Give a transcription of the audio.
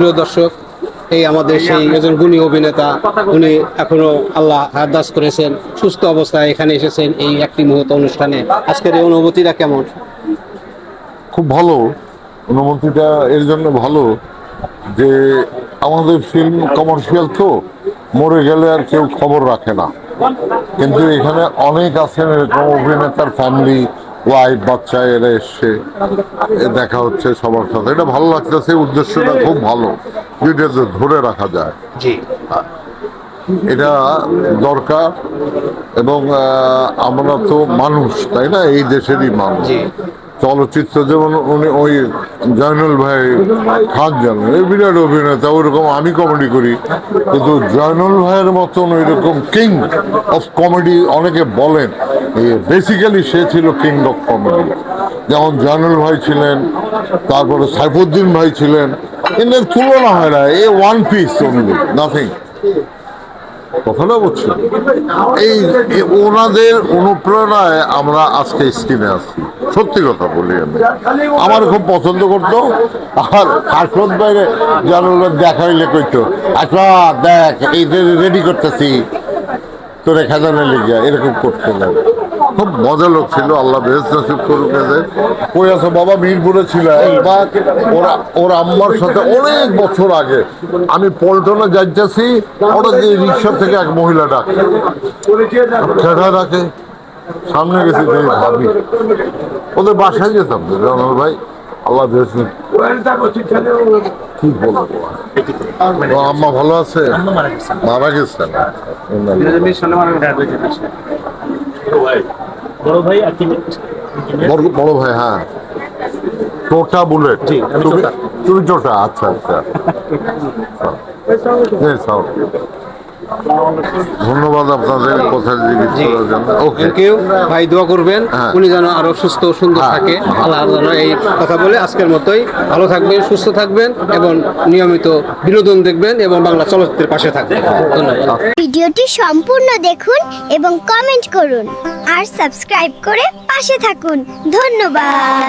প্রিয় দর্শক, এই আমাদের সেই একজন গুণী অভিনেতা, উনি এখনো আল্লাহ হায়াত করেছেন, সুস্থ অবস্থায় এখানে এসেছেন এই একটি মুহূর্ত অনুষ্ঠানে। আজকের এই অনুভূতিটা কেমন? খুব ভালো। অনুমতিটা এর জন্য ভালো যে আমাদের ফিল্ম কমার্শিয়াল, তো মরে গেলে আর কেউ খবর রাখে না, কিন্তু এখানে অনেক আছেন এরকম অভিনেতার ফ্যামিলি, ওয়াইফ, বাচ্চা, এরা এসছে, দেখা হচ্ছে সবার সাথে, এটা ভালো লাগতেছে। উদ্দেশ্যটা খুব ভালো, যেটা ধরে রাখা যায়, জি, এটা দরকার। এবং আমরা তো মানুষ, তাই না? এই দেশেরই মানুষ। জি। চলচ্চিত্র যেমন উনি ওই জয়নুল ভাই, খান জানেন, এই বিরাট অভিনেতা, ওইরকম আমি কমেডি করি, কিন্তু জয়নুল ভাইয়ের মতন ওইরকম কিং অফ কমেডি অনেকে বলেন, বেসিক্যালি সে ছিল কিং অফ কমেডি। যেমন জয়নুল ভাই ছিলেন, তারপরে সাইফুদ্দিন ভাই ছিলেন, এদের তুলনা হয় না। এ ওয়ান পিস অনলি, নাথিং। কথাটা বুঝছি, এই ওনাদের অনুপ্রেরণায় আমরা আজকে স্ক্রিনে আসছি। সত্যি কথা বলি, আমি আমার খুব পছন্দ করতো। আর হাসরত বাইরে জানুয়ার দেখা হইলে কইতো, আচ্ছা দেখ এই রেডি করতেছি তোরে খেজানে লেগে, এরকম করতে লাগে। খুব মজা লোক ছিল, আল্লাহ বেহেশত নসিব করুক এদের। কই আছে বাবা? মিরপুরে ছিল একবার। ওর আম্মার সাথে অনেক বছর আগে আমি পল্টনে যাইতেছি, ওটা দিয়ে রিক্সা থেকে এক মহিলা ডাকে, খেড়া ডাকে, সামনে গেছি, ভাবি ওদের বাসায় যেতাম জনল ভাই, আল্লাহ বেহেশত। কি বলবো, আম্মা ভালো আছে? মারা গেছেন। বড় ভাই, হ্যাঁ, টোটা বুলেট। তুমি টোটা, আচ্ছা আচ্ছা। ধন্যবাদ আপনাদের কথা জিজ্ঞেস করার জন্য। ওকে, থ্যাংক ইউ ভাই, দোয়া করবেন উনি যেন আরো সুস্থ সুন্দর থাকে। আল্লাহ যেন এই কথা বলে আজকের মতোই ভালো থাকবেন, সুস্থ থাকবেন এবং নিয়মিত বিনোদন দেখবেন এবং বাংলা চলচ্চিত্রের পাশে থাকবেন। ধন্যবাদ। ভিডিওটি সম্পূর্ণ দেখুন এবং কমেন্ট করুন আর সাবস্ক্রাইব করে পাশে থাকুন। ধন্যবাদ।